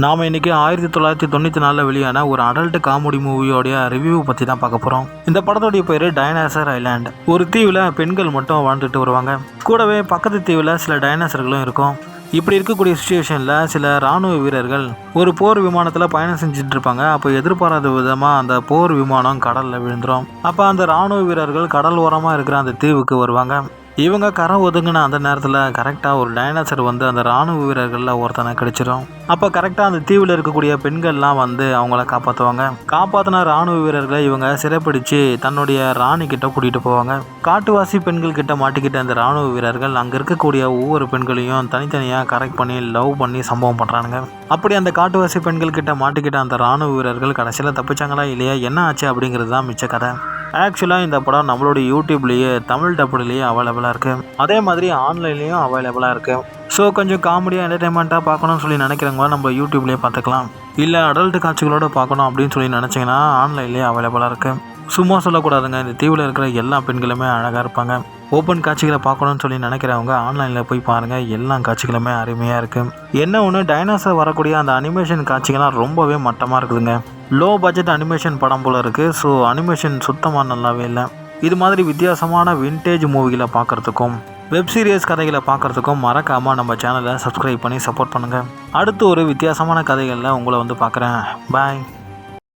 நாம் இன்றைக்கி 1994 வெளியான ஒரு அடல்ட் காமெடி மூவியோடைய ரிவ்யூ பற்றி தான் பார்க்க போகிறோம். இந்த படத்தோடைய பேர் டைனோசர் ஐலாண்ட். ஒரு தீவில் பெண்கள் மட்டும் வாழ்ந்துட்டு வருவாங்க. கூடவே பக்கத்து தீவில் சில டைனோசர்களும் இருக்கும். இப்படி இருக்கக்கூடிய சுச்சுவேஷனில் சில இராணுவ வீரர்கள் ஒரு போர் விமானத்தில் பயணம் செஞ்சுட்டு இருப்பாங்க. அப்போ எதிர்பாராத விதமாக அந்த போர் விமானம் கடலில் விழுந்துடும். அப்போ அந்த இராணுவ வீரர்கள் கடல் ஓரமாக இருக்கிற அந்த தீவுக்கு வருவாங்க. இவங்க கரை ஒதுங்கின அந்த நேரத்தில் கரெக்டாக ஒரு டைனோசர் வந்து அந்த இராணுவ வீரர்களில் ஒருத்தனை கடிச்சிடும். அப்போ கரெக்டாக அந்த தீவில் இருக்கக்கூடிய பெண்கள்லாம் வந்து அவங்கள காப்பாற்றுவாங்க. காப்பாற்றின இராணுவ வீரர்களை இவங்க சிறைப்பிடிச்சு தன்னுடைய ராணி கிட்ட கூட்டிகிட்டு போவாங்க. காட்டுவாசி பெண்கள் கிட்ட மாட்டிக்கிட்ட அந்த இராணுவ வீரர்கள் அங்கே இருக்கக்கூடிய ஒவ்வொரு பெண்களையும் தனித்தனியாக கரெக்ட் பண்ணி லவ் பண்ணி சம்பவம் பண்ணுறானுங்க. அப்படி அந்த காட்டுவாசி பெண்கள் கிட்ட மாட்டிக்கிட்ட அந்த இராணுவ வீரர்கள் கடைசியில் தப்பிச்சாங்களா இல்லையா, என்ன ஆச்சு அப்படிங்கிறது தான் மிச்ச கதை. ஆக்சுவலாக இந்த படம் நம்மளோட யூடியூப்லேயே தமிழ் டப்புலேயே அவைலபிளாக இருக்குது. அதே மாதிரி ஆன்லைன்லேயும் அவைலபிளாக இருக்குது. ஸோ கொஞ்சம் காமெடியாக என்டர்டைன்மெண்ட்டாக பார்க்கணும்னு சொல்லி நினைக்கிறவங்க நம்ம யூடியூப்லேயே பார்த்துக்கலாம். இல்லை அடல்ட் காட்சிகளோடு பார்க்கணும் அப்படின்னு சொல்லி நினச்சிங்கன்னா ஆன்லைன்லேயே அவைலபிளாக இருக்குது. சும்மா சொல்லக்கூடாதுங்க, இந்த தீவில் இருக்கிற எல்லா பெண்களுமே அழகாக இருப்பாங்க. ஓப்பன் காட்சிகளை பார்க்கணும்னு சொல்லி நினைக்கிறவங்க ஆன்லைனில் போய் பாருங்கள், எல்லா காட்சிகளுமே அருமையாக இருக்குது. என்ன ஒன்று, டைனோசர் வரக்கூடிய அந்த அனிமேஷன் காட்சிகள்லாம் ரொம்பவே மட்டமாக இருக்குதுங்க. லோ பட்ஜெட் அனிமேஷன் படம் போல் இருக்குது. ஸோ அனிமேஷன் சுத்தமாக நல்லாவே இல்லை. இது மாதிரி வித்தியாசமான விண்டேஜ் மூவிகளை பார்க்குறதுக்கும் வெப் சீரிஸ் கதைகளை பார்க்குறதுக்கும் மறக்காமல் நம்ம சேனலை சப்ஸ்கிரைப் பண்ணி சப்போர்ட் பண்ணுங்கள். அடுத்து ஒரு வித்தியாசமான கதைகளில் உங்களை வந்து பார்க்குறேன். பாய்.